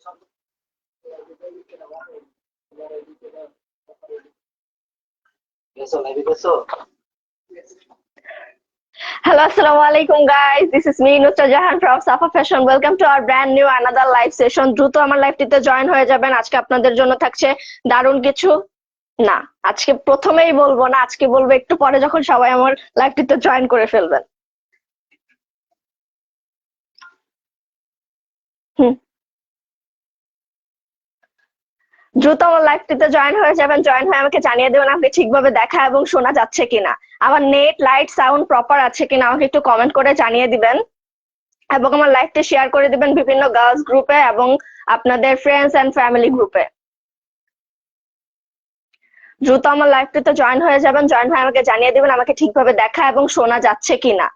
Hello, assalamu alaikum guys. This is me Nusra Jahan from Safa Fashion. Welcome to our brand new another live session. দ্রুত আমার লাইভটিতে join হয়ে যাবেন। আজকে আপনাদের জন্য থাকছে দারুণ কিছু। না, আজকে প্রথমেই বলবো না, আজকে বলবো একটু পরে যখন সবাই আমার লাইভটিতে জয়েন করে ফেলবেন। দ্রুত আমার লাইভটিতে জয়েন হয়ে যাবেন। জয়েন হয়ে আমাকে জানিয়ে দেবেন আপনি ঠিকভাবে দেখা এবং শোনা যাচ্ছে কিনা, আমার নেট লাইট সাউন্ড প্রপার আছে কিনা আমাকে একটু কমেন্ট করে জানিয়ে দিবেন এবং আমার লাইভটি শেয়ার করে দিবেন বিভিন্ন গার্লস গ্রুপে এবং আপনাদের ফ্রেন্ডস এন্ড ফ্যামিলি গ্রুপে। দ্রুত আমার লাইভটিতে জয়েন হয়ে যাবেন। জয়েন হয়ে আমাকে জানিয়ে দিবেন আমাকে ঠিকভাবে দেখা এবং শোনা যাচ্ছে কিনা।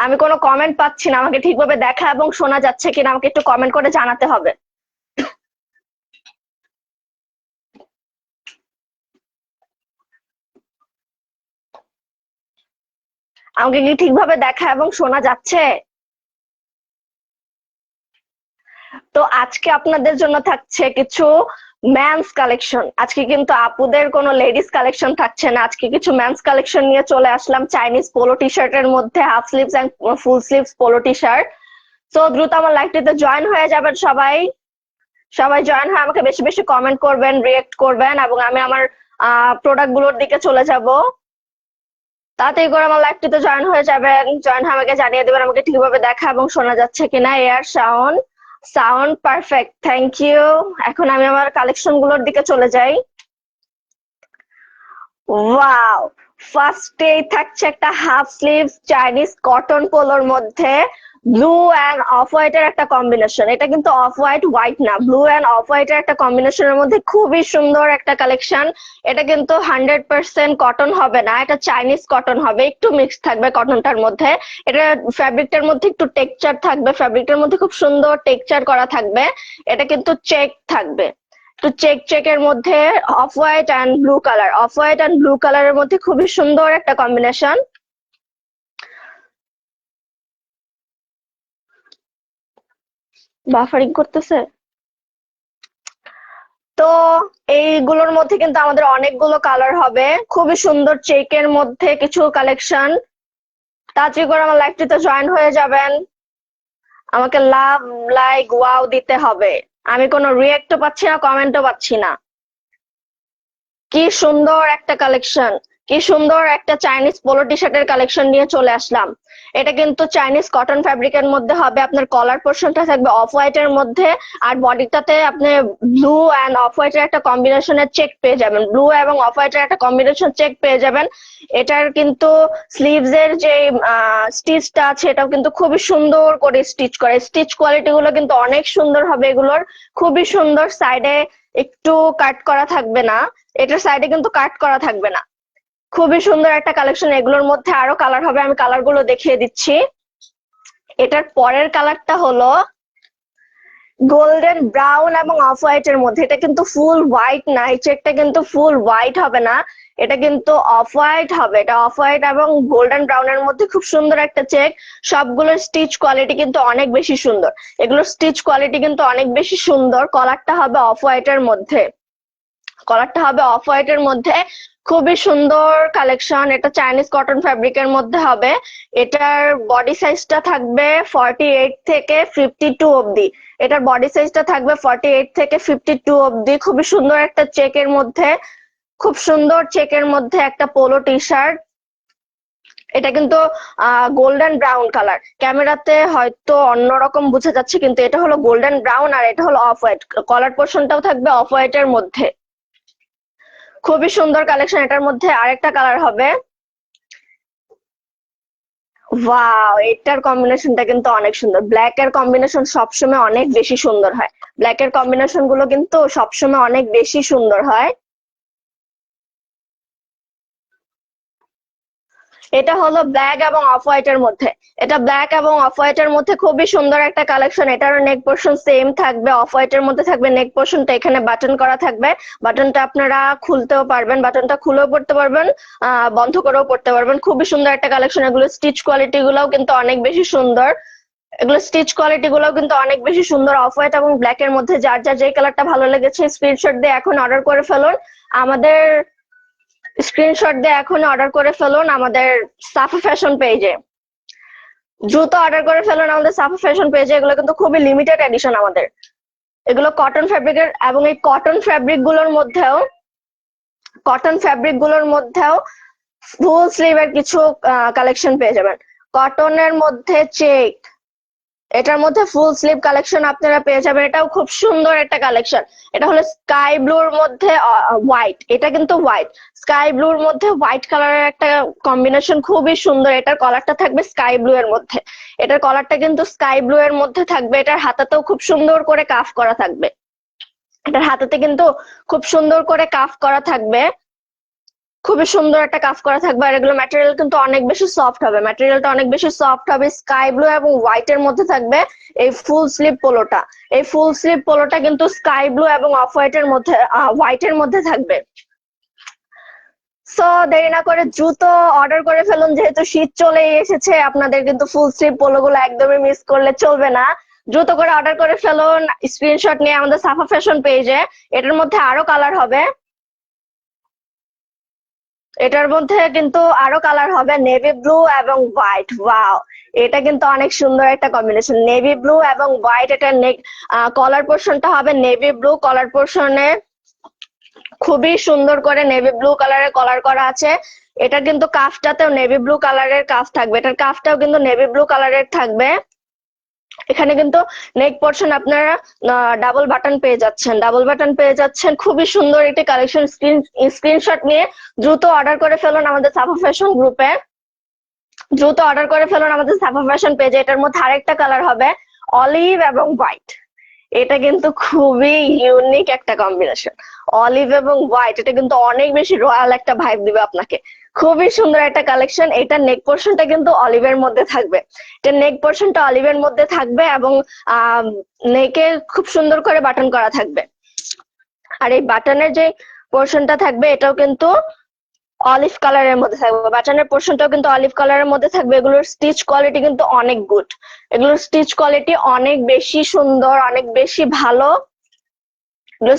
আমি কোনো কমেন্ট পাচ্ছি না, আমাকে ঠিকভাবে দেখা এবং শোনা যাচ্ছে কিনা আমাকে একটু কমেন্ট করে জানাতে হবে। আমাকে কি ঠিকভাবে দেখা এবং শোনা যাচ্ছে? তো আজকে আপনাদের জন্য থাকছে কিছু ম্যানস কালেকশন। আজকে কিন্তু আপুদের কোনো লেডিস কালেকশন থাকছে না, আজকে কিছু ম্যানস কালেকশন নিয়ে চলে আসলাম। চাইনিজ পোলো টি শার্টের মধ্যে half sleeves and full sleeves polo T shirt. তো দ্রুত আমার লাইভটিতে জয়েন হয়ে যাবেন সবাই। সবাই জয়েন হয়ে আমাকে বেশি বেশি কমেন্ট করবেন, রিয়েক্ট করবেন এবং আমি আমার প্রোডাক্ট গুলোর দিকে চলে যাব। তাড়াতাড়ি করে আমার লাইভটিতে জয়েন হয়ে যাবেন। জয়েন হয়ে আমাকে জানিয়ে দেবেন আমাকে ঠিকভাবে দেখা এবং শোনা যাচ্ছে কিনা। Air sound perfect, thank you. এখন আমি আমার কালেকশন গুলোর দিকে চলে যাই। ওয়াও, ফার্স্টেই থাকছে একটা হাফ স্লিভ চাইনিজ কটন পোলোর মধ্যে ব্লু অ্যান্ড অফ হোয়াইটের একটা কম্বিনেশন। এটা কিন্তু অফ হোয়াইট হোয়াইট না, ব্লু অ্যান্ড অফ হোয়াইটের একটা কম্বিনেশনের মধ্যে খুবই সুন্দর একটা কালেকশন। এটা কিন্তু 100% কটন হবে না, এটা চাইনিজ কটন হবে, একটু মিক্স থাকবে কটনটার মধ্যে। এটা ফ্যাব্রিকটার মধ্যে একটু টেক্সচার থাকবে, ফ্যাব্রিকটার মধ্যে খুব সুন্দর টেক্সচার করা থাকবে। এটা কিন্তু চেক থাকবে, তো চেকের মধ্যে off white and blue colour, off white and blue কালারের মধ্যে খুবই সুন্দর একটা কম্বিনেশন। বাফারিং করতেছে। তো এইগুলোর মধ্যে কিন্তু আমাদের অনেকগুলো কালার হবে, খুবই সুন্দর চেকের মধ্যে কিছু কালেকশন। তাড়াতাড়ি করে আমার লাইভটিতে জয়েন হয়ে যাবেন। আমাকে লাভ লাইক ওয়াও দিতে হবে। আমি কোনো রিয়েক্টও পাচ্ছি না, কমেন্টও পাচ্ছি না। কি সুন্দর একটা কালেকশন, কি সুন্দর একটা চাইনিজ পোলো টি শার্টের কালেকশন নিয়ে চলে আসলাম। এটা কিন্তু চাইনিজ কটন ফ্যাব্রিকের মধ্যে হবে। আপনার কলার পোর্শনটা থাকবে অফ হোয়াইটের মধ্যে আর বডিটাতে আপনি ব্লু অ্যান্ড অফ হোয়াইটের একটা কম্বিনেশনের চেক পেয়ে যাবেন, ব্লু এবং অফ হোয়াইটের একটা কম্বিনেশন চেক পেয়ে যাবেন। এটার কিন্তু স্লিভস এর যে স্টিচটা আছে এটাও কিন্তু খুবই সুন্দর করে স্টিচ করে, স্টিচ কোয়ালিটি গুলো কিন্তু অনেক সুন্দর হবে এগুলোর, খুবই সুন্দর। সাইডে একটু কাট করা থাকবে না, এটার সাইডে কিন্তু কাট করা থাকবে না। খুবই সুন্দর একটা কালেকশন। এগুলোর মধ্যে আরো কালার হবে, আমি কালার গুলো দেখিয়ে দিচ্ছি। এটার পরের কালারটা হলো গোল্ডেন ব্রাউন এবং অফ হোয়াইট এর মধ্যে। এটা কিন্তু ফুল হোয়াইট না, এই চেকটা কিন্তু ফুল হোয়াইট হবে না, এটা কিন্তু অফ হোয়াইট হবে। এটা অফ হোয়াইট এবং গোল্ডেন ব্রাউন এর মধ্যে খুব সুন্দর একটা চেক। সবগুলোর স্টিচ কোয়ালিটি কিন্তু অনেক বেশি সুন্দর, এগুলোর স্টিচ কোয়ালিটি কিন্তু অনেক বেশি সুন্দর। কলারটা হবে অফ হোয়াইট এর মধ্যে, কলারটা হবে অফ হোয়াইট এর মধ্যে, খুবই সুন্দর কালেকশন। এটা চাইনিজ কটন ফ্যাব্রিকের মধ্যে হবে। এটার বডি সাইজটা থাকবে 48 থেকে 52 অবধি। এটার বডি সাইজটা থাকবে 48 থেকে 52 অবধি। খুবই সুন্দর একটা চেকের মধ্যে, খুব সুন্দর চেকের মধ্যে একটা পোলো টি শার্ট। এটা কিন্তু গোল্ডেন ব্রাউন কালার, ক্যামেরাতে হয়তো অন্যরকম বোঝা যাচ্ছে কিন্তু এটা হলো গোল্ডেন ব্রাউন আর এটা হলো অফ হোয়াইট। কলার পোর্শনটাও থাকবে অফ হোয়াইট এর মধ্যে, খুবই সুন্দর কালেকশন। এটার মধ্যে আরেকটা কালার হবে। ওয়াও, এটার কম্বিনেশনটা কিন্তু অনেক সুন্দর। ব্ল্যাক এর কম্বিনেশন সবসময় অনেক বেশি সুন্দর হয়, ব্ল্যাক এর কম্বিনেশন গুলো কিন্তু সবসময় অনেক বেশি সুন্দর হয়। এটা হলো ব্ল্যাক এবং অফ হোয়াইটের মধ্যে। এটা ব্ল্যাক এবং অফ হোয়াইটের মধ্যে খুবই সুন্দর একটা কালেকশন। এটারও নেক পোর্শন সেম থাকবে, অফ হোয়াইটের মধ্যে থাকবে। নেক পোর্শনটা এখানে বাটন করা থাকবে। বাটনটা আপনারা খুলতেও পারবেন, বাটনটা খুলেও পড়তে পারবেন, বন্ধ করেও পড়তে পারবেন। খুবই সুন্দর একটা কালেকশন। এগুলো স্টিচ কোয়ালিটি গুলাও কিন্তু অনেক বেশি সুন্দর। এগুলো স্টিচ কোয়ালিটি গুলোও কিন্তু অনেক বেশি সুন্দর। অফ হোয়াইট এবং ব্ল্যাক এর মধ্যে যার যার যে কালারটা ভালো লেগেছে স্ক্রিনশট দিয়ে এখন অর্ডার করে ফেলুন। আমাদের স্ক্রিনশট দিয়ে এখন অর্ডার করে ফেলুন আমাদের সাফা ফ্যাশন পেজে। দ্রুত অর্ডার করে ফেলুন আমাদের সাফা ফ্যাশন পেজে। এগুলো কিন্তু খুবই লিমিটেড এডিশন আমাদের। এগুলো কটন ফ্যাব্রিকের, এবং এই কটন ফ্যাব্রিক গুলোর মধ্যেও ফুল স্লিভের কিছু কালেকশন পেয়ে যাবেন। কটনের মধ্যে চেক, এটার মধ্যে ফুল স্লিভ কালেকশন আপনারা পেয়ে যাবেন। এটাও খুব সুন্দর একটা কালেকশন। এটা হলো স্কাই ব্লুর মধ্যে হোয়াইট। এটা কিন্তু হোয়াইট, স্কাই ব্লুর মধ্যে হোয়াইট কালারের একটা কম্বিনেশন, খুবই সুন্দর। এটার কলারটা থাকবে স্কাই ব্লু এর মধ্যে। এটার কলারটা কিন্তু স্কাই ব্লু এর মধ্যে থাকবে। এটার হাতাতেও খুব সুন্দর করে কাফ করা থাকবে। এটার হাতাতে কিন্তু খুব সুন্দর করে কাফ করা থাকবে, খুবই সুন্দর একটা কাজ করা থাকবে। আর এগুলো ম্যাটেরিয়াল কিন্তু অনেক বেশি সফট হবে, ম্যাটেরিয়ালটা অনেক বেশি সফট হবে। স্কাই ব্লু এবং হোয়াইট এর মধ্যে থাকবে এই ফুল স্লিভ পোলোটা। এই ফুল স্লিভ পোলোটা কিন্তু স্কাই ব্লু এবং অফ হোয়াইট এর মধ্যে থাকবে। সো দেরি না করে দ্রুত অর্ডার করে ফেলুন, যেহেতু শীত চলে এসেছে। আপনাদের কিন্তু ফুল স্লিভ পোলো গুলো একদমই মিস করলে চলবে না। দ্রুত করে অর্ডার করে ফেলুন স্ক্রিনশট নিয়ে আমাদের সাফা ফ্যাশন পেজে। এটার মধ্যে আরো কালার হবে, এটার মধ্যে কিন্তু আরো কালার হবে, নেভি ব্লু এবং হোয়াইট। ওয়াও, এটা কিন্তু অনেক সুন্দর একটা কম্বিনেশন, নেভি ব্লু এবং হোয়াইট। এটা নেক কলার পোর্শনটা হবে নেভি ব্লু। কলার পোর্শনে খুবই সুন্দর করে নেভি ব্লু কালারের কলার করা আছে। এটা কিন্তু কাফটাতেও নেভি ব্লু কালারের কাফ থাকবে। এটার কাফটাও কিন্তু নেভি ব্লু কালারের থাকবে। এখানে কিন্তু নেক পোর্শন আপনারা ডাবল বাটন পেয়ে যাচ্ছেন, ডাবল বাটন পেয়ে যাচ্ছেন। খুবই সুন্দর একটি কালেকশন। স্ক্রিনশট নিয়ে দ্রুত অর্ডার করে ফেলুন আমাদের সাফা ফ্যাশন গ্রুপে। দ্রুত অর্ডার করে ফেলুন আমাদের সাফা ফ্যাশন পেজে। এটার মধ্যে আরেকটা কালার হবে অলিভ এবং হোয়াইট। এটা কিন্তু খুবই ইউনিক একটা কম্বিনেশন, অলিভ এবং হোয়াইট। এটা কিন্তু অনেক বেশি রয়্যাল একটা ভাইব দিবে আপনাকে। খুবই সুন্দর একটা কালেকশন। এটা নেক পোর্শনটা কিন্তু অলিভের মধ্যে থাকবে। এটা নেক পোর্শনটা অলিভের মধ্যে থাকবে এবং নেকে খুব সুন্দর করে বাটন করা থাকবে। আর এই বাটনের যে পোর্শনটা থাকবে এটাও কিন্তু অলিভ কালারের মধ্যে থাকবে। বাটনের পোর্শনটাও কিন্তু অলিভ কালারের মধ্যে থাকবে। এগুলোর স্টিচ কোয়ালিটি কিন্তু অনেক গুড, এগুলোর স্টিচ কোয়ালিটি অনেক বেশি সুন্দর, অনেক বেশি ভালো।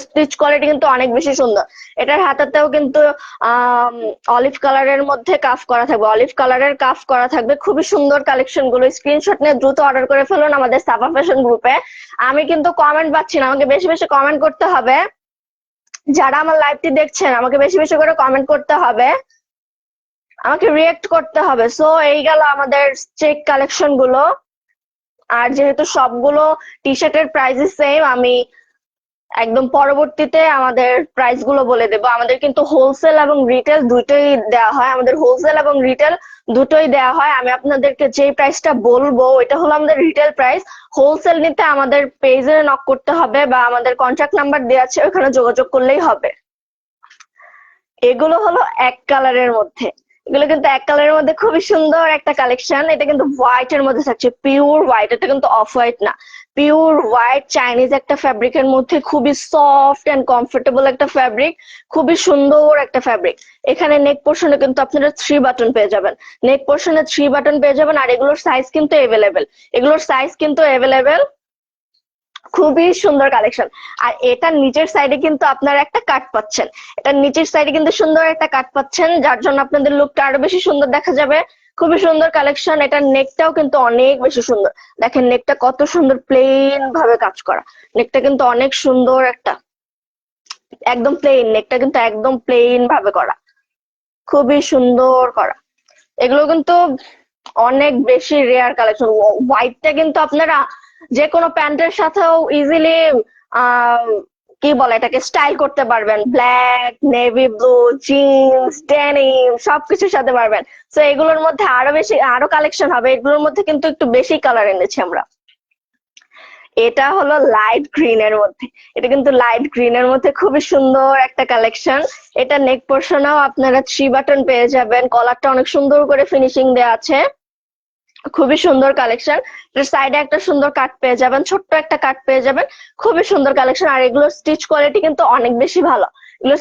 স্টিচ কোয়ালিটি কিন্তু অনেক বেশি সুন্দর। এটার হাতাতেও কিন্তু অলিভ কালারের মধ্যে কাফ করা থাকবে, অলিভ কালারের কাফ করা থাকবে। খুবই সুন্দর কালেকশন গুলো। স্ক্রিনশট নিয়ে দ্রুত অর্ডার করে ফেলুন আমাদের সাফা ফ্যাশন গ্রুপে। আমি কিন্তু কমেন্ট পাচ্ছি না, আমাকে বেশি বেশি কমেন্ট করতে হবে। যারা আমার লাইভটি দেখছেন আমাকে বেশি বেশি করে কমেন্ট করতে হবে, আমাকে রিয়েক্ট করতে হবে। সো এই গেল আমাদের চেক কালেকশন গুলো। আর যেহেতু সবগুলো টি শার্টের প্রাইস সেম, আমি একদম পরবর্তীতে আমাদের প্রাইস গুলো বলে দেবো। আমাদের কিন্তু হোলসেল এবং রিটেল দুটোই দেওয়া হয়, আমাদের হোলসেল এবং রিটেল দুটোই দেওয়া হয়। আমি আপনাদেরকে যে প্রাইসটা বলবো এটা হলো আমাদের রিটেল প্রাইস। হোলসেল নিতে আমাদের পেজে নক করতে হবে বা আমাদের কন্ট্যাক্ট নাম্বার দেওয়া আছে, ওখানে যোগাযোগ করলেই হবে। এগুলো হলো এক কালারের মধ্যে, এগুলো কিন্তু এক কালারের মধ্যে খুবই সুন্দর একটা কালেকশন। এটা কিন্তু হোয়াইট এর মধ্যে থাকছে, পিওর হোয়াইট। এটা কিন্তু অফ হোয়াইট না, পিওর হোয়াইট চাইনিজ একটা ফ্যাব্রিকের মধ্যে খুবই সফট এন্ড কমফোর্টেবল একটা ফ্যাব্রিক, খুবই সুন্দর একটা ফ্যাব্রিক। এখানে নেক পোর্শনে কিন্তু আপনারা 3 বাটন পেয়ে যাবেন, নেক পোর্শনে 3 বাটন পেয়ে যাবেন। আর এগুলোর সাইজ কিন্তু এভেলেবেল, এগুলোর সাইজ কিন্তু এভেলেবেল। খুবই সুন্দর কালেকশন। আর এটার নিচের সাইডে কিন্তু আপনারা একটা কাট পাচ্ছেন, এটার নিচের সাইডে কিন্তু সুন্দর একটা কাট পাচ্ছেন, যার জন্য আপনাদের লুকটা আরো বেশি সুন্দর দেখা যাবে। খুবই সুন্দর কালেকশন। এটার নেকটাও কিন্তু অনেক বেশি সুন্দর। দেখেন নেকটা কত সুন্দর, প্লেন ভাবে কাজ করা। নেকটা কিন্তু অনেক সুন্দর একটা, একদম প্লেন, নেকটা কিন্তু একদম প্লেন ভাবে করা, খুবই সুন্দর করা। এগুলো কিন্তু অনেক বেশি রেয়ার কালেকশন। হোয়াইটটা কিন্তু আপনারা যে কোনো প্যান্টের সাথেও ইজিলি কি বলে এটাকে স্টাইল করতে পারবেন। Black, navy blue, jeans, denim সবকিছুর সাথে পারবেন। তো এগুলোর মধ্যে আরো বেশি আরো কালেকশন হবে। এগুলোর মধ্যে কিন্তু একটু বেশি কালার এনেছি আমরা। এটা হলো লাইট গ্রিন এর মধ্যে। এটা কিন্তু লাইট গ্রিন এর মধ্যে খুবই সুন্দর একটা কালেকশন। এটা নেক পোর্শনেও আপনারা 3 বাটন পেয়ে যাবেন, কলারটা অনেক সুন্দর করে ফিনিশিং দেওয়া আছে, খুবই সুন্দর কালেকশন। এর সাইডে একটা সুন্দর কাট পেয়ে যাবেন, ছোট্ট একটা কাট পেয়ে যাবেন, খুবই সুন্দর কালেকশন। আর এগুলোর স্টিচ কোয়ালিটি কিন্তু অনেক বেশি ভালো, এগুলো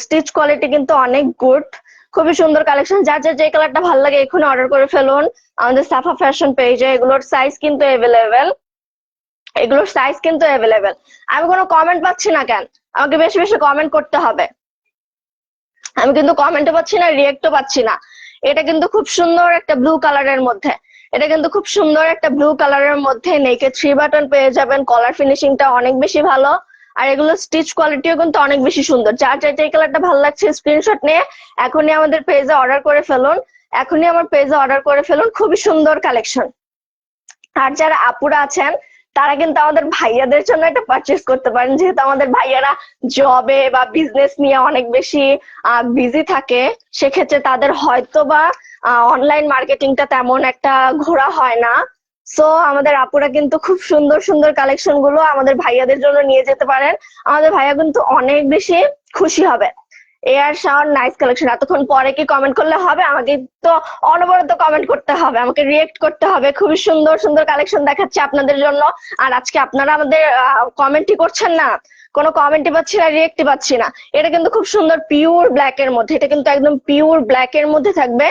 স্টিচ কোয়ালিটি কিন্তু অনেক গুড, খুবই সুন্দর কালেকশন। যার যার যে কালারটা ভালো লাগে এখনই অর্ডার করে ফেলুন আমাদের সাফা ফ্যাশন পেজে। এগুলোর সাইজ কিন্তু অ্যাভেলেবেল, এগুলোর সাইজ কিন্তু অ্যাভেলেবেল। আমি কোনো কমেন্ট পাচ্ছি না কেন? আমাকে বেশি বেশি কমেন্ট করতে হবে। আমি কিন্তু কমেন্টও পাচ্ছি না, রিয়েক্টও পাচ্ছি না। এটা কিন্তু খুব সুন্দর একটা ব্লু কালারের মধ্যে, এটা কিন্তু খুব সুন্দর একটা ব্লু কালারের মধ্যে নেকে 3 বাটন পেয়ে যাবেন, কলার ফিনিশিংটা অনেক বেশি ভালো। আর এগুলো স্টিচ কোয়ালিটিও কিন্তু অনেক বেশি সুন্দর। যার যার এই কালারটা ভালো লাগছে স্ক্রিনশট নিয়ে এখনই আমাদের পেজে অর্ডার করে ফেলুন, এখনই আমার পেজে অর্ডার করে ফেলুন, খুবই সুন্দর কালেকশন। আর যারা আপুরা আছেন তারা কিন্তু আমাদের ভাইয়াদের জন্য এটা পারচেস করতে পারেন, যেহেতু আমাদের ভাইয়ারা জবে বা বিজনেস নিয়ে অনেক বেশি বিজি থাকে, সেক্ষেত্রে তাদের হয়তো বা অনলাইন মার্কেটিংটা তেমন একটা ঘোরা হয় না। সো আমাদের আপুরা কিন্তু খুব সুন্দর সুন্দর কালেকশন গুলো আমাদের ভাইয়াদের জন্য নিয়ে যেতে পারেন, আমাদের ভাইয়া কিন্তু অনেক বেশি খুশি হবে। Air shower nice collection. এতক্ষণ পরে কি কমেন্ট করলে হবে? আমাকে তো অনবরত কমেন্ট করতে হবে, আমাকে রিয়েক্ট করতে হবে। খুবই সুন্দর সুন্দর কালেকশন দেখাচ্ছি আপনাদের জন্য। আর আজকে আপনারা আমাদের কমেন্টই করছেন না, কোনো কমেন্টই পাচ্ছি না, রিয়েক্টই পাচ্ছি না। এটা কিন্তু খুব সুন্দর পিওর ব্ল্যাক এর মধ্যে, এটা কিন্তু একদম পিওর ব্ল্যাক এর মধ্যে থাকবে,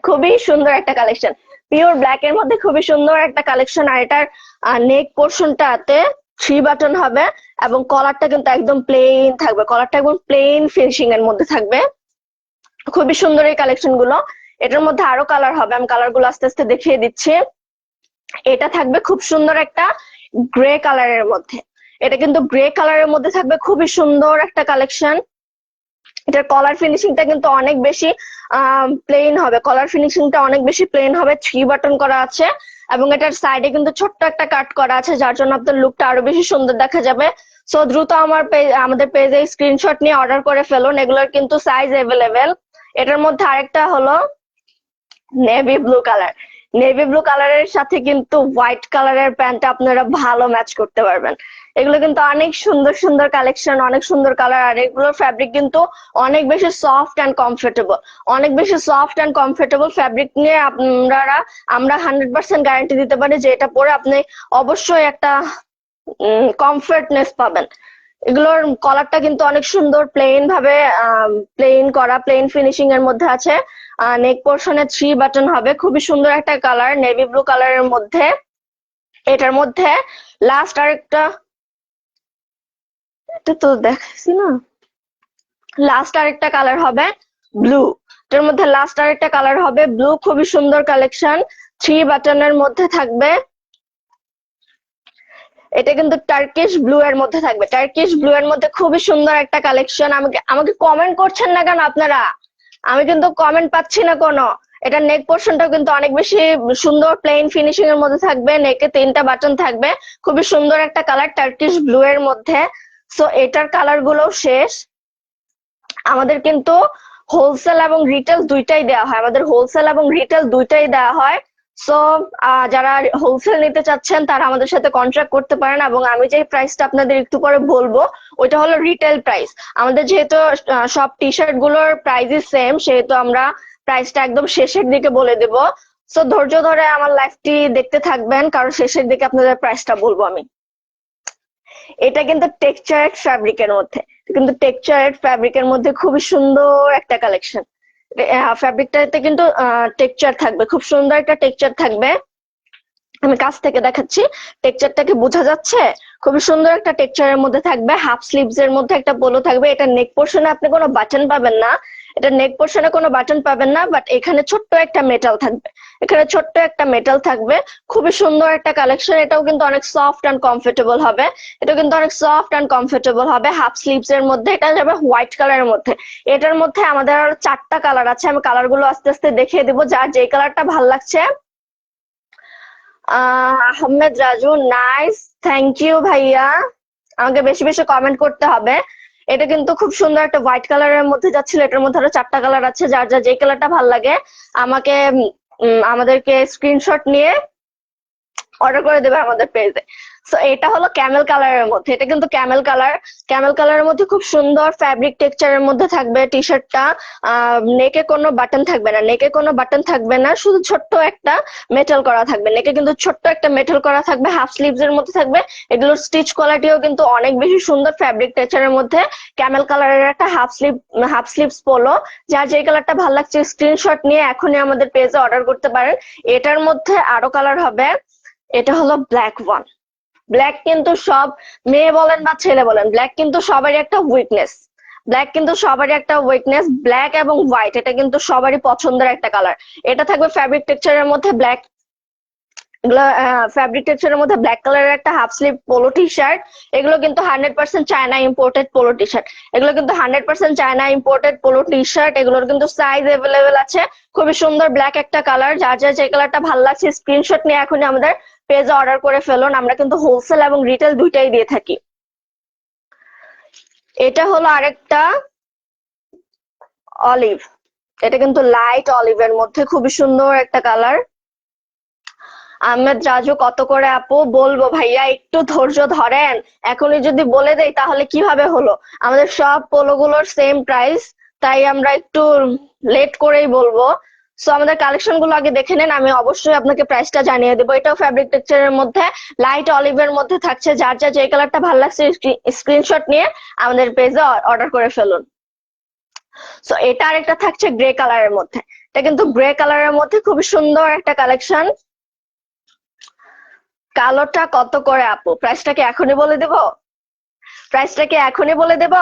খুবই সুন্দর একটা কালেকশন। পিওর ব্ল্যাক এর মধ্যে খুবই সুন্দর একটা কালেকশন। আর এটার নেক পোর্শনটাতে 3 বাটন হবে এবং কলারটা কিন্তু একদম প্লেন থাকবে, কলারটা একদম প্লেন ফিনিশিং এর মধ্যে থাকবে, খুবই সুন্দর এই কালেকশন গুলো। এটার মধ্যে আরো কালার হবে, আমি কালার গুলো আস্তে আস্তে দেখিয়ে দিচ্ছি। এটা থাকবে খুব সুন্দর একটা গ্রে কালারের মধ্যে, এটা কিন্তু গ্রে কালারের মধ্যে থাকবে, খুবই সুন্দর একটা কালেকশন। এটার কলার ফিনিশিংটা কিন্তু অনেক বেশি প্লেন হবে, কলার ফিনিশিংটা অনেক বেশি প্লেন হবে, 3 বাটন করা আছে এবং এটার সাইডে কিন্তু ছোট্ট একটা কাট করা আছে, যার জন্য আপনার লুকটা আরো বেশি সুন্দর দেখা যাবে। সো দ্রুত আমাদের পেজে স্ক্রিনশট নিয়ে অর্ডার করে ফেলুন, এগুলোর কিন্তু সাইজ অ্যাভেলেবেল। এটার মধ্যে আরেকটা হলো navy blue colour, navy blue কালারের সাথে কিন্তু হোয়াইট কালারের প্যান্টটা আপনারা ভালো ম্যাচ করতে পারবেন। এগুলো কিন্তু অনেক সুন্দর সুন্দর কালেকশন, অনেক সুন্দর কালার। আর এগুলোর ফ্যাব্রিক কিন্তু অনেক বেশি সফট অ্যান্ড কমফোর্টেবল, অনেক বেশি সফট অ্যান্ড কমফোর্টেবল ফ্যাব্রিক নিয়ে আমরা 100% গ্যারান্টি দিতে পারি যে এটা পরে আপনি অবশ্যই একটা কমফর্টনেস পাবেন। এগুলোর কলারটা কিন্তু অনেক সুন্দর প্লেন ভাবে প্লেন করা, প্লেন ফিনিশিং এর মধ্যে আছে। নেক পোর্শনে 3 বাটন হবে, খুবই সুন্দর একটা কালার নেভি ব্লু কালারের মধ্যে। এটার মধ্যে লাস্ট আরেকটা, এটা তো দেখাইছি না, লাস্ট আরেকটা কালার হবে ব্লু। এটার মধ্যে লাস্ট আরেকটা কালার হবে ব্লু, খুবই সুন্দর কালেকশন, 3 বাটনের মধ্যে থাকবে। এটা কিন্তু টার্কিশ ব্লু এর মধ্যে থাকবে, টার্কিশ ব্লু এর মধ্যে খুবই সুন্দর একটা কালেকশন। আমাকে আমাকে কমেন্ট করছেন না কেন আপনারা? আমি কিন্তু কমেন্ট পাচ্ছি না কোনো। এটা নেক পোর্শনটাও কিন্তু অনেক বেশি সুন্দর প্লেন ফিনিশিং এর মধ্যে থাকবে, নেকে 3টা বাটন থাকবে, খুবই সুন্দর একটা কালার টার্কিশ ব্লু এর মধ্যে। সো এটার কালার গুলো শেষ। আমাদের কিন্তু হোলসেল এবং রিটেল দুইটাই দেওয়া হয়, আমাদের হোলসেল এবং রিটেল দুইটাই দেওয়া হয়। সো যারা হোলসেল নিতে চাচ্ছেন তারা আমাদের সাথে কন্ট্রাক্ট করতে পারেন, এবং আমি যে প্রাইসটা আপনাদের একটু পরে বলবো ওইটা হলো রিটেল প্রাইস। আমাদের যেহেতু সব টি শার্ট গুলোর প্রাইসই সেম, সেহেতু আমরা প্রাইসটা একদম শেষের দিকে বলে দেব। সো ধৈর্য ধরে আমার লাইভটি দেখতে থাকবেন, কারণ শেষের দিকে আপনাদের প্রাইসটা বলবো আমি। এটা কিন্তু টেক্সচারেড ফ্যাব্রিকের মধ্যে, কিন্তু টেক্সচারেড ফ্যাব্রিকের মধ্যে খুবই সুন্দর একটা কালেকশন। ফ্যাব্রিকটাতে কিন্তু টেক্সচার থাকবে, খুব সুন্দর একটা টেক্সচার থাকবে। আমি কাছ থেকে দেখাচ্ছি, টেক্সচারটাকে বোঝা যাচ্ছে? খুবই সুন্দর একটা টেক্সচারের মধ্যে থাকবে, হাফ স্লিভস এর মধ্যে একটা পোলো থাকবে। এটা নেক পোর্শনে আপনি কোনো বাটন পাবেন না, এটা নেক পোর্শনে কোনো বাটন পাবেন না, বাট এখানে ছোট্ট একটা মেটাল থাকবে, এখানে ছোট্ট একটা মেটাল থাকবে। খুবই সুন্দর একটা কালেকশন, এটাও কিন্তু অনেক সফট অ্যান্ড কমফোর্টেবল হবে, এটা কিন্তু অনেক সফট অ্যান্ড কমফোর্টেবল হবে। হাফ স্লিভস এর মধ্যে, এটা যাবে হোয়াইট কালারের মধ্যে। এটার মধ্যে আমাদের আরো 4টা কালার আছে, আমি কালার গুলো আস্তে আস্তে দেখিয়ে দিব, যার যে কালারটা ভাল লাগছে। Ahmed Raju, nice, thank you ভাইয়া, আমাকে বেশি বেশি কমেন্ট করতে হবে। এটা কিন্তু খুব সুন্দর একটা হোয়াইট কালারের মধ্যে যাচ্ছিল, এটার মধ্যে আরো 4টা কালার আছে, যার যার যে কালারটা ভাল লাগে আমাকে আমাদেরকে স্ক্রিনশট নিয়ে অর্ডার করে দেবে আমাদের পেজে। সো এটা হলো ক্যামেল কালারের মধ্যে, এটা কিন্তু ক্যামেল কালারের মধ্যে খুব সুন্দর ফ্যাব্রিক টেক্সচারের মধ্যে থাকবে টি শার্টটা। নেকে কোনো বাটন থাকবে না, নেকে কোনো বাটন থাকবে না, শুধু ছোট্ট একটা মেটাল করা থাকবে। নেকে কিন্তু ছোট্ট একটা মেটাল করা থাকবে, হাফ স্লিভস এর মধ্যে থাকবে। এগুলোর স্টিচ কোয়ালিটিও কিন্তু অনেক বেশি সুন্দর, ফ্যাব্রিক টেক্সচারের মধ্যে ক্যামেল কালারের একটা হাফ স্লিভস পোলো। যার যে কালারটা ভালো লাগছে স্ক্রিনশট নিয়ে এখনই আমাদের পেজে অর্ডার করতে পারেন। এটার মধ্যে আরো কালার হবে। এটা হলো ব্ল্যাক ওয়ান। ব্ল্যাক কিন্তু সব মেয়ে বলেন বা ছেলে বলেন, ব্ল্যাক কিন্তু সবারই একটা উইকনেস। ব্ল্যাক এবং হোয়াইট এটা কিন্তু সবারই পছন্দের একটা কালার। এটা থাকবে ফ্যাব্রিক টেক্সচারের মধ্যে ব্ল্যাক ব্ল্যাক কালারের একটা half sleeve polo T shirt. এগুলো কিন্তু 100% China imported polo T shirt. এগুলোর কিন্তু সাইজ অ্যাভেলেবেল আছে। খুবই সুন্দর ব্ল্যাক একটা কালার। যার যার যে কালারটা ভালো লাগছে স্ক্রিনশট নিয়ে এখনই আমাদের পেজে অর্ডার করে ফেলুন। আমরা কিন্তু হোলসেল এবং রিটেল দুইটাই দিয়ে থাকি। এটা হলো আরেকটা অলিভ। এটা কিন্তু লাইট অলিভের মধ্যে খুবই সুন্দর একটা কালার। আহমেদ রাজু কত করে আপু? বলবো ভাইয়া, একটু ধৈর্য ধরেন। এখনই যদি বলে দেই তাহলে কিভাবে হলো? আমাদের সব পোলোগুলোর সেম প্রাইস, তাই আমরা একটু লেট করেই বলবো। সো আমাদের কালেকশন গুলো আগে দেখে নেন, আমি অবশ্যই আপনাকে প্রাইসটা জানিয়ে দেবো। এটাও ফ্যাব্রিক টেক্সচারের মধ্যে লাইট অলিভের মধ্যে থাকছে। যার যার যে কালারটা ভালো লাগছে স্ক্রিনশট নিয়ে আমাদের পেজে অর্ডার করে ফেলুন। সো এটা আরেকটা থাকছে গ্রে কালারের মধ্যে। এটা কিন্তু গ্রে কালারের মধ্যে খুবই সুন্দর একটা কালেকশন। কালোটা কত করে আপু? প্রাইসটা কি এখনই বলে দেব?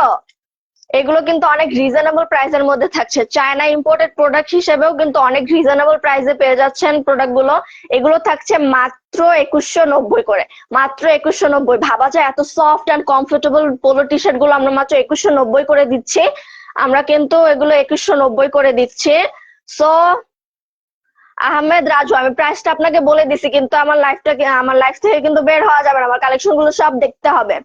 এগুলো কিন্তু অনেক রিজনেবল প্রাইসের মধ্যে থাকছে। চায়না ইম্পোর্টেড প্রোডাক্ট হিসেবেও কিন্তু অনেক রিজনেবল প্রাইসে পেয়ে যাচ্ছেন প্রোডাক্ট গুলো। এগুলো থাকছে মাত্র 2190 করে। মাত্র 2190। ভাবা যায় এত soft and comfortable polo T shirt গুলো আমরা মাত্র 2190 করে দিচ্ছি। আমরা কিন্তু এগুলো 2190 করে দিচ্ছি। সো আহমেদ রাজু, আমি প্রাইসটা আপনাকে বলে দিছি, কিন্তু আমার লাইফ থেকে কিন্তু বের হওয়া যাবে না, আমার কালেকশন গুলো সব দেখতে হবে।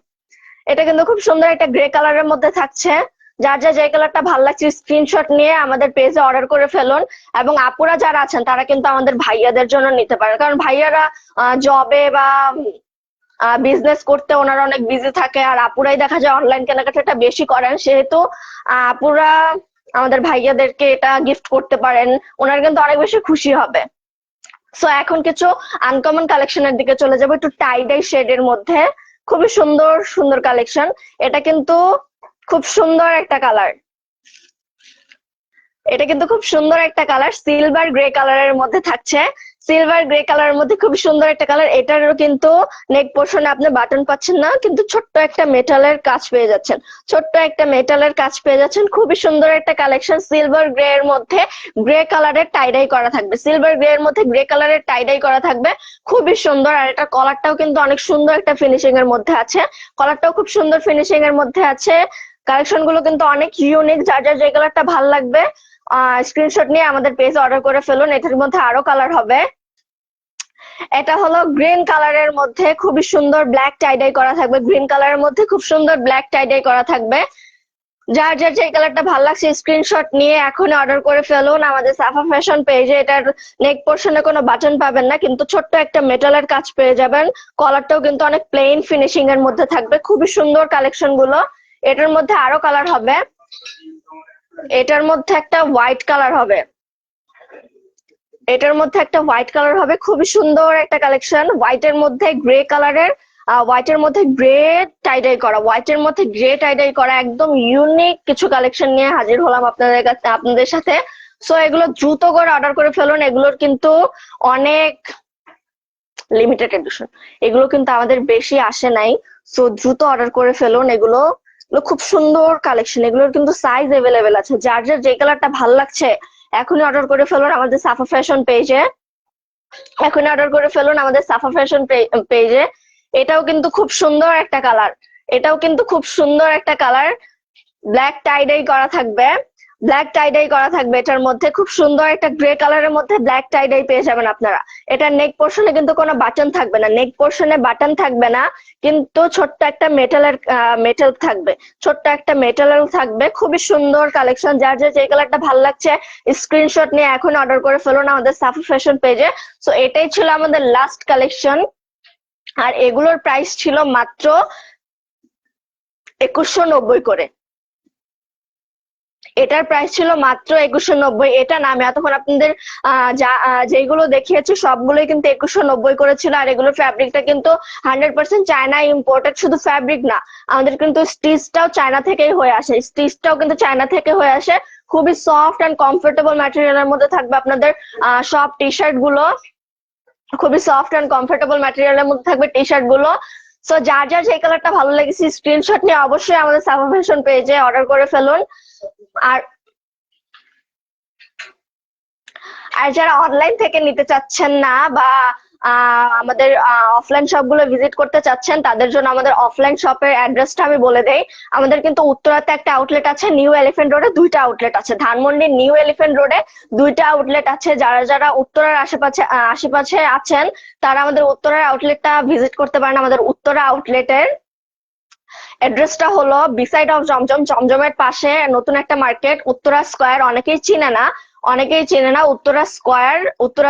এটা কিন্তু খুব সুন্দর একটা গ্রে কালারের মধ্যে থাকছে। যার যা যে কালারটা ভালো লাগছে স্ক্রিনশট নিয়ে আমাদের পেজে অর্ডার করে ফেলুন। এবং আপুরা যারা আছেন তারা কিন্তু আমাদের ভাইয়াদের জন্য নিতে পারে, কারণ ভাইয়ারা জবে বা বিজনেস করতে ওনারা অনেক বিজি থাকে, আর আপুরাই দেখা যায় অনলাইন কেনাকাটাটা বেশি করেন, সেহেতু আপুরা আমাদের ভাইয়াদেরকে এটা গিফট করতে পারেন, ওনারা কিন্তু অনেক বেশি খুশি হবে। সো এখন কিছু আনকমন কালেকশনের দিকে চলে যাবো, একটু টাই ডাই শেডের মধ্যে খুবই সুন্দর সুন্দর কালেকশন। এটা কিন্তু খুব সুন্দর একটা কালার। সিলভার গ্রে কালারের মধ্যে থাকছে। সিলভার গ্রে কালারের মধ্যে খুব সুন্দর একটা কালার। এটারও কিন্তু নেক পোর্শনে আপনি বাটন পাচ্ছেন না, কিন্তু ছোট্ট একটা মেটালের কাজ পেয়ে যাচ্ছেন। খুবই সুন্দর একটা কালেকশন। সিলভার গ্রে এর মধ্যে গ্রে কালারের টাইডাই করা থাকবে। খুবই সুন্দর। আর এটা কলারটাও কিন্তু অনেক সুন্দর একটা ফিনিশিং এর মধ্যে আছে। কালেকশন গুলো কিন্তু অনেক ইউনিক। যার যার যে কালারটা ভালো লাগবে স্ক্রিনশট নিয়ে আমাদের পেজে অর্ডার করে ফেলুন। এটার মধ্যে আরো কালার হবে। এটা হলো গ্রিন কালারের মধ্যে খুবই সুন্দর ব্ল্যাক টাইডাই করা থাকবে। যার যার যে কালারটা ভালো লাগছে স্ক্রিনশট নিয়ে এখন অর্ডার করে ফেলুন আমাদের সাফা ফ্যাশন পেজে। এটার নেক পোর্শনে কোনো বাটন পাবেন না, কিন্তু ছোট্ট একটা মেটালের কাজ পেয়ে যাবেন। কলারটাও কিন্তু অনেক প্লেন ফিনিশিং এর মধ্যে থাকবে। খুবই সুন্দর কালেকশন গুলো। এটার মধ্যে আরো কালার হবে। এটার মধ্যে একটা হোয়াইট কালার হবে। খুবই সুন্দর একটা কালেকশন। হোয়াইটের মধ্যে গ্রে টাইডাই করা একদম ইউনিক কিছু কালেকশন নিয়ে হাজির হলাম আপনাদের সাথে। সো এগুলো দ্রুত করে অর্ডার করে ফেলুন। এগুলোর কিন্তু অনেক লিমিটেড এডিশন, এগুলো কিন্তু আমাদের বেশি আসে নাই। সো দ্রুত অর্ডার করে ফেলুন। এগুলো খুব সুন্দর কালেকশন। এগুলোর কিন্তু সাইজ অ্যাভেলেবেল আছে। যার যার যে কালারটা ভালো লাগছে এখনই অর্ডার করে ফেলুন আমাদের সাফা ফ্যাশন পেজে। এটাও কিন্তু খুব সুন্দর একটা কালার। ব্ল্যাক টাইডাই করা থাকবে। এটার মধ্যে খুব সুন্দর একটা গ্রে কালারের মধ্যে ব্ল্যাক টাইডাই পেয়ে যাবেন আপনারা। এটা নেক পোর্শনে কিন্তু কোনো বাটন থাকবে না, কিন্তু ছোট্ট একটা মেটাল থাকবে। খুবই সুন্দর কালেকশন। যার যার যে কালারটা ভালো লাগছে স্ক্রিনশট নিয়ে এখন অর্ডার করে ফেলুন আমাদের সাফা ফ্যাশন পেজে। সো এটাই ছিল আমাদের লাস্ট কালেকশন। আর এগুলোর প্রাইস ছিল মাত্র 2190 করে। এটার প্রাইস ছিল মাত্র 2190। এটা না, আমি এতক্ষণ আপনাদের যেগুলো দেখিয়েছি সবগুলোই কিন্তু 2190 করেছিল। আর এগুলোর ফ্যাব্রিকটা কিন্তু 100% চায়না ইম্পোর্টেড। শুধু ফ্যাব্রিক না, আমাদের কিন্তু স্টিচটাও চায়না থেকেই হয়ে আসে, স্টিচটাও কিন্তু চায়না থেকে হয়ে আসে। খুবই সফট অ্যান্ড কমফোর্টেবল ম্যাটেরিয়ালের মধ্যে থাকবে আপনাদের সব টি শার্ট গুলো। খুবই সফট অ্যান্ড কমফোর্টেবল ম্যাটেরিয়ালের মধ্যে থাকবে টি শার্ট গুলো। সো যার যার যে কালারটা ভালো লেগেছে স্ক্রিনশট নিয়ে অবশ্যই আমাদের সাফা ফ্যাশন পেজে অর্ডার করে ফেলুন। আর আর যারা অনলাইন থেকে নিতে চাচ্ছেন না বা আমাদের অফলাইন শপগুলো ভিজিট করতে চাচ্ছেন, তাদের জন্য আমাদের অফলাইন শপের অ্যাড্রেসটা আমি বলে দেই। আমাদের কিন্তু উত্তরাতে একটা আউটলেট আছে, নিউ এলিফ্যান্ট রোডে দুইটা আউটলেট আছে। ধানমন্ডির নিউ এলিফ্যান্ট রোডে দুইটা আউটলেট আছে। যারা যারা উত্তরার আশেপাশে আশেপাশে আছেন তারা আমাদের উত্তরার আউটলেটটা ভিজিট করতে পারেন। আমাদের উত্তরা আউটলেটের অ্যাড্রেসটা হলো বিসাইড অফ জমজম, জমজমের পাশে নতুন একটা মার্কেট উত্তরা স্কোয়ার। অনেকেই চিনে না, উত্তরা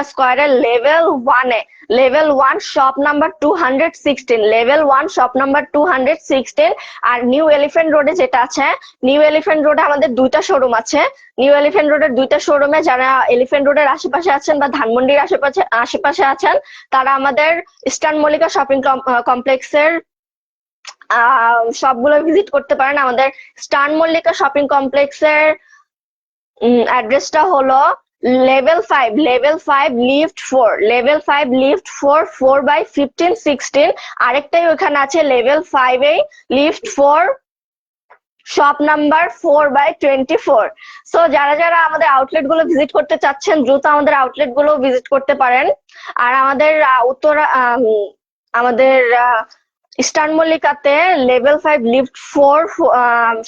স্কোয়ারের level 1 shop number 216, level 1 shop number 216। আর নিউ এলিফ্যান্ট রোডে যেটা আছে, নিউ এলিফ্যান্ট রোডে আমাদের দুইটা শোরুম আছে। নিউ এলিফ্যান্ট রোডের দুইটা শোরুমে যারা এলিফ্যান্ট রোডের আশেপাশে আছেন বা ধানমন্ডির আশেপাশে আছেন, তারা আমাদের ইস্টার্ন মল্লিকা শপিং কমপ্লেক্সের সবগুলো ভিজিট করতে পারেন। আমাদের স্টার মল্লিকা শপিং কমপ্লেক্সের অ্যাড্রেসটা হলো লেভেল 5 লিফট 4 4/15-16। আরেকটাই ওখানে আছে লেভেল 5 এ লিফট 4 শপ নাম্বার 4/24। সো যারা যারা আমাদের আউটলেট গুলো ভিজিট করতে চাচ্ছেন দ্রুত আমাদের আউটলেট গুলো ভিজিট করতে পারেন। আর আমাদের আমাদের ইস্টার্ন মল্লিকাতে লেভেল 5 লিফট 4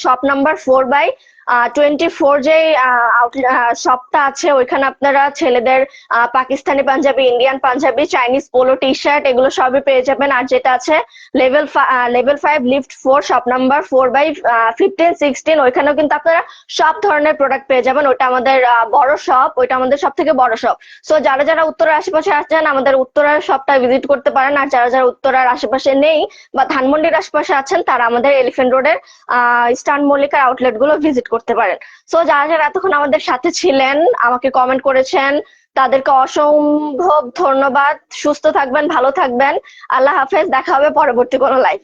শপ নাম্বার 4/24 যে শপটা আছে, ওইখানে আপনারা ছেলেদের Pakistani punjabi, Indian punjabi, Chinese polo T shirt এগুলো সবই পেয়ে যাবেন। আর যেটা আছে লেভেল 5 লিফট 4 শপ নাম্বার 4/15-16, ওইখানেও কিন্তু আপনারা সব ধরনের প্রোডাক্ট পেয়ে যাবেন। ওটা আমাদের বড় শপ, ওইটা আমাদের সব থেকে বড় শপ। সো যারা যারা উত্তরার আশেপাশে আছেন আমাদের উত্তরার শপটা ভিজিট করতে পারেন। আর যারা যারা উত্তরার আশেপাশে নেই বা ধানমন্ডির আশেপাশে আছেন তারা আমাদের এলিফ্যান্ট রোডের ইস্টার্ন মল্লিকার আউটলেট গুলো ভিজিট করতে পারেন। সো যারা যারা এতক্ষণ আমাদের সাথে ছিলেন, আমাকে কমেন্ট করেছেন, তাদেরকে অসম্ভব ধন্যবাদ। সুস্থ থাকবেন, ভালো থাকবেন। আল্লাহ হাফেজ, দেখা হবে পরবর্তী কোনো লাইভ।